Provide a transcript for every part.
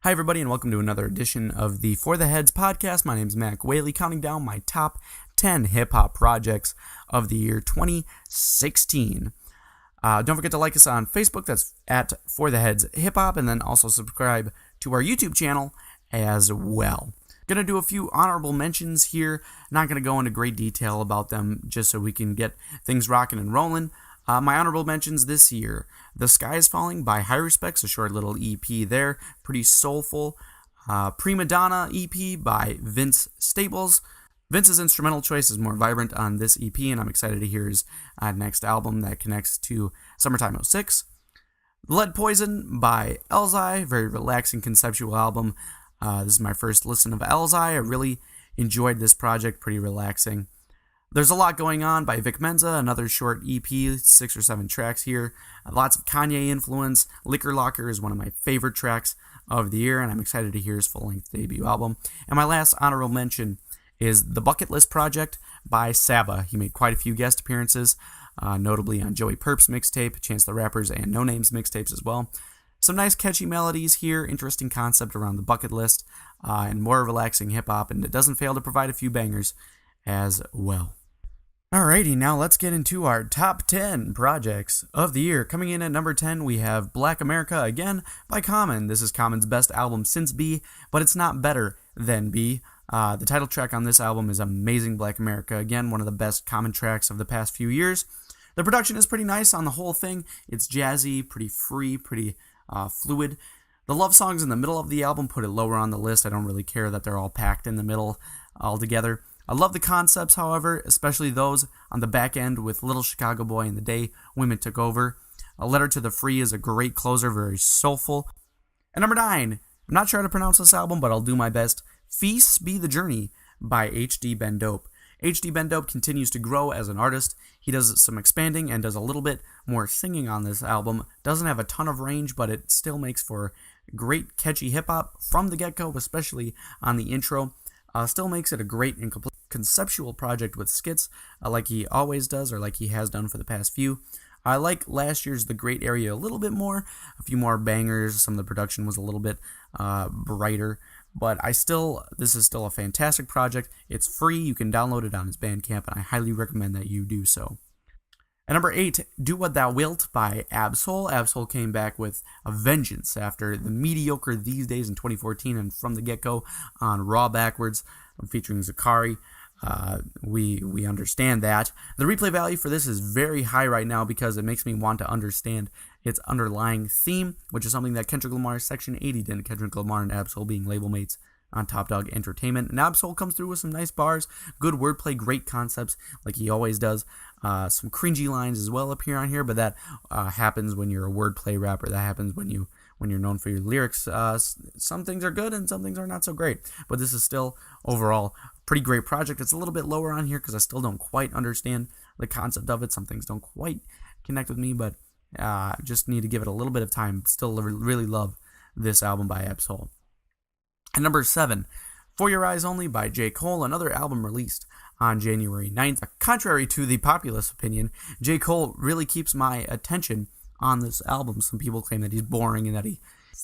Hi, everybody, and welcome to another edition of the For the Heads podcast. My name is Mac Whaley, counting down my top 10 hip-hop projects of the year 2016. Don't forget to like us on Facebook. That's at For the Heads Hip Hop, and then also subscribe to our YouTube channel as well. Gonna do a few honorable mentions here. Not gonna go into great detail about them, just so we can get things rocking and rolling. My honorable mentions this year: The Sky is Falling by Heiruspecs, a short little EP there, pretty soulful. Prima Donna EP by Vince Staples. Vince's instrumental choice is more vibrant on this EP, and I'm excited to hear his next album that connects to Summertime '06. Lead Poison by Elzhi, very relaxing conceptual album. This is my first listen of Elzhi. I really enjoyed this project, pretty relaxing. There's a Lot Going On by Mensa, another short EP, 6 or 7 tracks here. Lots of Kanye influence. Liquor Locker is one of my favorite tracks of the year, and I'm excited to hear his full-length debut album. And my last honorable mention is The Bucket List Project by Saba. He made quite a few guest appearances, notably on Joey Purp's mixtape, Chance the Rapper's, and No Name's mixtapes as well. Some nice catchy melodies here, interesting concept around the bucket list, and more relaxing hip-hop, and it doesn't fail to provide a few bangers as well. Alrighty, now let's get into our top 10 projects of the year. Coming in at number 10, we have Black America Again by Common. This is Common's best album since B, but it's not better than B. The title track on this album is amazing. Black America Again, one of the best Common tracks of the past few years. The production is pretty nice on the whole thing. It's jazzy, pretty free, pretty fluid. The love songs in the middle of the album put it lower on the list. I don't really care that they're all packed in the middle all together. I love the concepts, however, especially those on the back end with Little Chicago Boy and The Day Women Took Over. A Letter to the Free is a great closer, very soulful. And number 9, I'm not sure how to pronounce this album, but I'll do my best. P.Heace Be the Journey by HDBeenDope. HDBeenDope continues to grow as an artist. He does some expanding and does a little bit more singing on this album. Doesn't have a ton of range, but it still makes for great catchy hip-hop from the get-go, especially on the intro. Still makes it a great and complete conceptual project with skits, like he always does, or like he has done for the past few. I like last year's The Great Area a little bit more, a few more bangers. Some of the production was a little bit brighter, but this is still a fantastic project. It's free. You can download it on his Bandcamp, and I highly recommend that you do so. At number 8, Do What Thou Wilt by Ab-Soul. Ab-Soul came back with a vengeance after the mediocre These Days in 2014 and From the Get-Go on Raw Backwards, featuring Zakari. We understand that. The replay value for this is very high right now because it makes me want to understand its underlying theme, which is something that Kendrick Lamar's Section 80 did. Kendrick Lamar and Ab-Soul being label mates on Top Dog Entertainment. And Ab-Soul comes through with some nice bars, good wordplay, great concepts, like he always does. Some cringy lines as well appear on here, but that happens when you're a wordplay rapper. That happens when you're known for your lyrics. Some things are good and some things are not so great. But this is still, overall, a pretty great project. It's a little bit lower on here because I still don't quite understand the concept of it. Some things don't quite connect with me, but just need to give it a little bit of time. Still really love this album by Ab-Soul. At number 7, For Your Eyes Only by J. Cole, another album released on January 9th. Contrary to the populace opinion, J. Cole really keeps my attention on this album. Some people claim that he's boring and that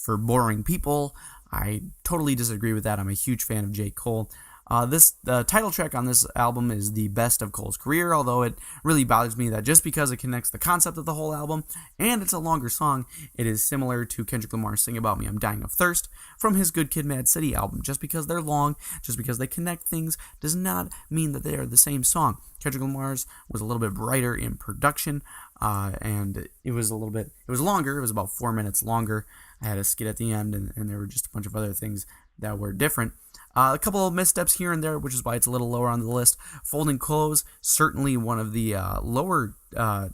for boring people. I totally disagree with that. I'm a huge fan of J. Cole. The title track on this album is the best of Cole's career, although it really bothers me that just because it connects the concept of the whole album and it's a longer song, it is similar to Kendrick Lamar's Sing About Me, I'm Dying of Thirst from his Good Kid, Mad City album. Just because they're long, just because they connect things, does not mean that they are the same song. Kendrick Lamar's was a little bit brighter in production, and it was longer. It was about 4 minutes longer. I had a skit at the end, and there were just a bunch of other things that were different. A couple of missteps here and there, which is why it's a little lower on the list. Folding Clothes, certainly one of the lower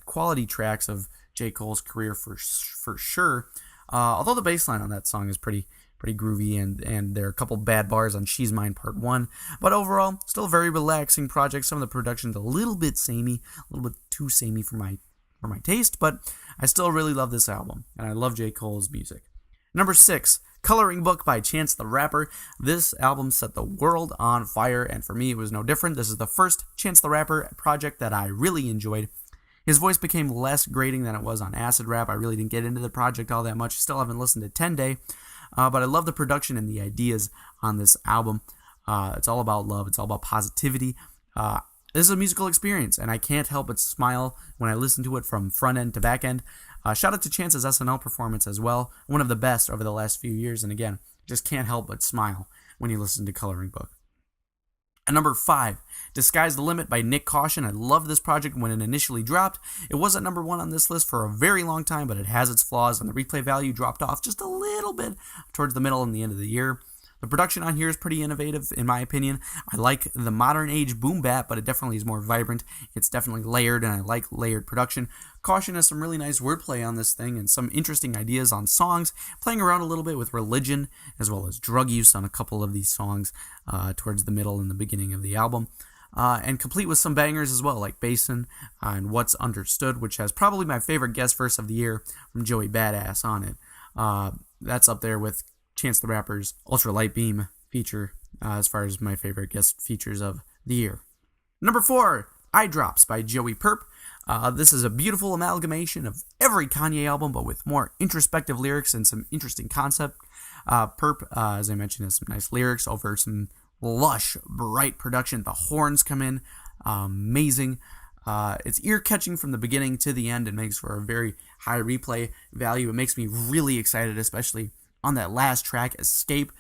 quality tracks of J. Cole's career for sure. Although the bass line on that song is pretty groovy, and there are a couple bad bars on She's Mine Part 1. But overall, still a very relaxing project. Some of the production's a little bit samey, a little bit too samey for my taste, but I still really love this album, and I love J. Cole's music. Number 6, Coloring Book by Chance the Rapper. This album set the world on fire, and for me it was no different. This is the first Chance the Rapper project that I really enjoyed. His voice became less grating than it was on Acid Rap. I really didn't get into the project all that much. Still haven't listened to 10 Day. but I love the production and the ideas on this album. It's all about love. It's all about positivity. This is a musical experience, and I can't help but smile when I listen to it from front end to back end. Shout out to Chance's SNL performance as well, one of the best over the last few years, and again, just can't help but smile when you listen to Coloring Book. At number 5, Sky's the Limit by Nyck Caution. I loved this project when it initially dropped. It wasn't number 1 on this list for a very long time, but it has its flaws, and the replay value dropped off just a little bit towards the middle and the end of the year. The production on here is pretty innovative, in my opinion. I like the modern age boom bap, but it definitely is more vibrant. It's definitely layered, and I like layered production. Caution has some really nice wordplay on this thing and some interesting ideas on songs, playing around a little bit with religion as well as drug use on a couple of these songs towards the middle and the beginning of the album. And complete with some bangers as well, like Basin and What's Understood, which has probably my favorite guest verse of the year from Joey Badass on it. That's up there with Chance the Rapper's Ultra Light Beam feature as far as my favorite guest features of the year. Number 4, iiiDrops by Joey Purp. This is a beautiful amalgamation of every Kanye album, but with more introspective lyrics and some interesting concept. Purp, as I mentioned, has some nice lyrics over some lush, bright production. The horns come in amazing. It's ear-catching from the beginning to the end and makes for a very high replay value. It makes me really excited, especially on that last track, Escape.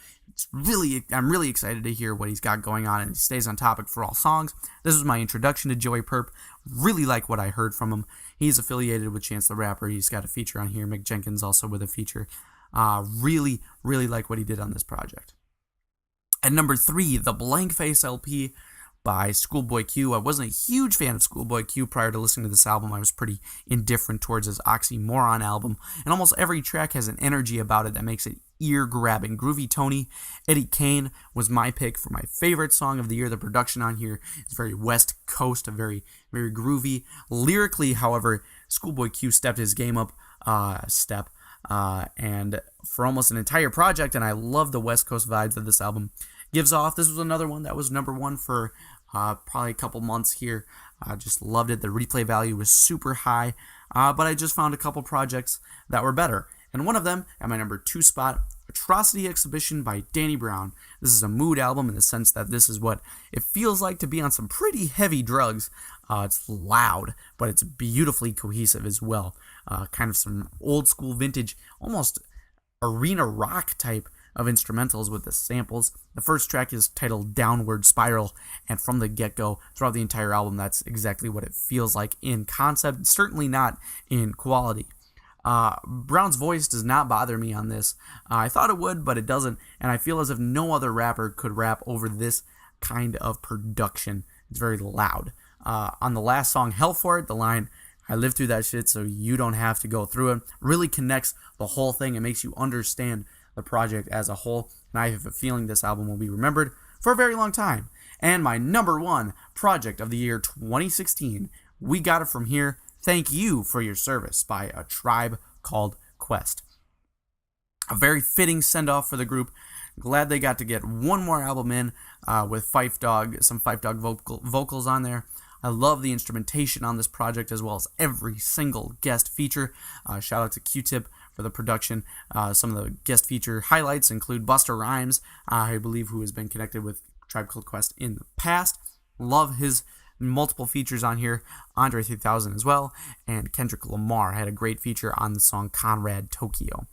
I'm really excited to hear what he's got going on, and he stays on topic for all songs. This was my introduction to Joey Purp. Really like what I heard from him. He's affiliated with Chance the Rapper. He's got a feature on here. Mick Jenkins also with a feature. Really like what he did on this project. At number 3, the Blank Face LP by ScHoolboy Q. I wasn't a huge fan of ScHoolboy Q prior to listening to this album. I was pretty indifferent towards his Oxymoron album, and almost every track has an energy about it that makes it ear-grabbing. Groovy Tony, Eddie Kane was my pick for my favorite song of the year. The production on here is very West Coast, very groovy. Lyrically, however, ScHoolboy Q stepped his game up and for almost an entire project, and I love the West Coast vibes that this album gives off. This was another one that was number 1 for probably a couple months here. I just loved it. The replay value was super high, but I just found a couple projects that were better. And one of them, at my number 2 spot, Atrocity Exhibition by Danny Brown. This is a mood album in the sense that this is what it feels like to be on some pretty heavy drugs. It's loud, but it's beautifully cohesive as well. Kind of some old school vintage, almost arena rock type of instrumentals with the samples. The first track is titled Downward Spiral, and from the get-go, throughout the entire album, that's exactly what it feels like in concept, certainly not in quality. Brown's voice does not bother me on this. I thought it would, but it doesn't, and I feel as if no other rapper could rap over this kind of production. It's very loud. On the last song, Hell For It, the line, I lived through that shit so you don't have to go through it, really connects the whole thing and makes you understand the project as a whole, and I have a feeling this album will be remembered for a very long time. And my number 1 project of the year 2016, We Got It From Here, Thank You For Your Service by A Tribe Called Quest. A very fitting send-off for the group. Glad they got to get one more album in with some Phife Dawg vocals on there. I love the instrumentation on this project as well as every single guest feature. Shout out to Q-Tip for the production. Some of the guest feature highlights include Busta Rhymes, I believe, who has been connected with Tribe Called Quest in the past. Love his multiple features on here. Andre 3000 as well. And Kendrick Lamar had a great feature on the song Conrad Tokyo.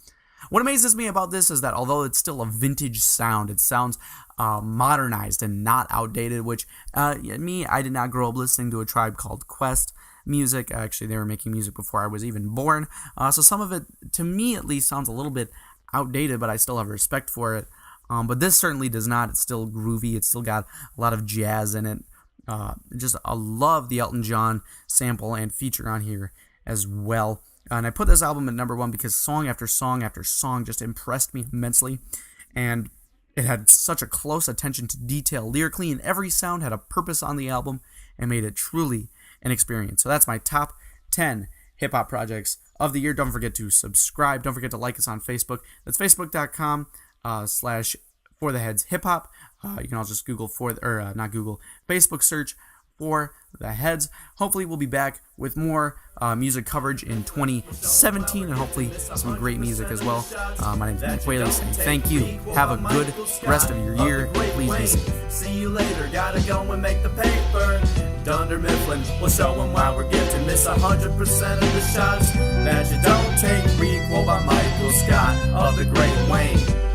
What amazes me about this is that although it's still a vintage sound, it sounds modernized and not outdated, which I did not grow up listening to A Tribe Called Quest music. Actually, they were making music before I was even born. So some of it, to me at least, sounds a little bit outdated, but I still have respect for it. But this certainly does not. It's still groovy. It's still got a lot of jazz in it. I love the Elton John sample and feature on here as well. And I put this album at number 1 because song after song after song just impressed me immensely. And it had such a close attention to detail lyrically, and every sound had a purpose on the album and made it truly an experience. So that's my top 10 hip-hop projects of the year. Don't forget to subscribe. Don't forget to like us on Facebook. That's facebook.com/fortheheadshiphop. You can also just Facebook search for the Heads. Hopefully we'll be back with more music coverage in 2017, and hopefully some great music as well. My name is Mac Whaley, saying thank you. Have a good rest of your year. Please be safe. See you later, gotta go and make the paper. Dunder Mifflin will show them why we're gifted. Miss 100% of the shots that you don't take. Requel by Michael Scott of the Great Wayne.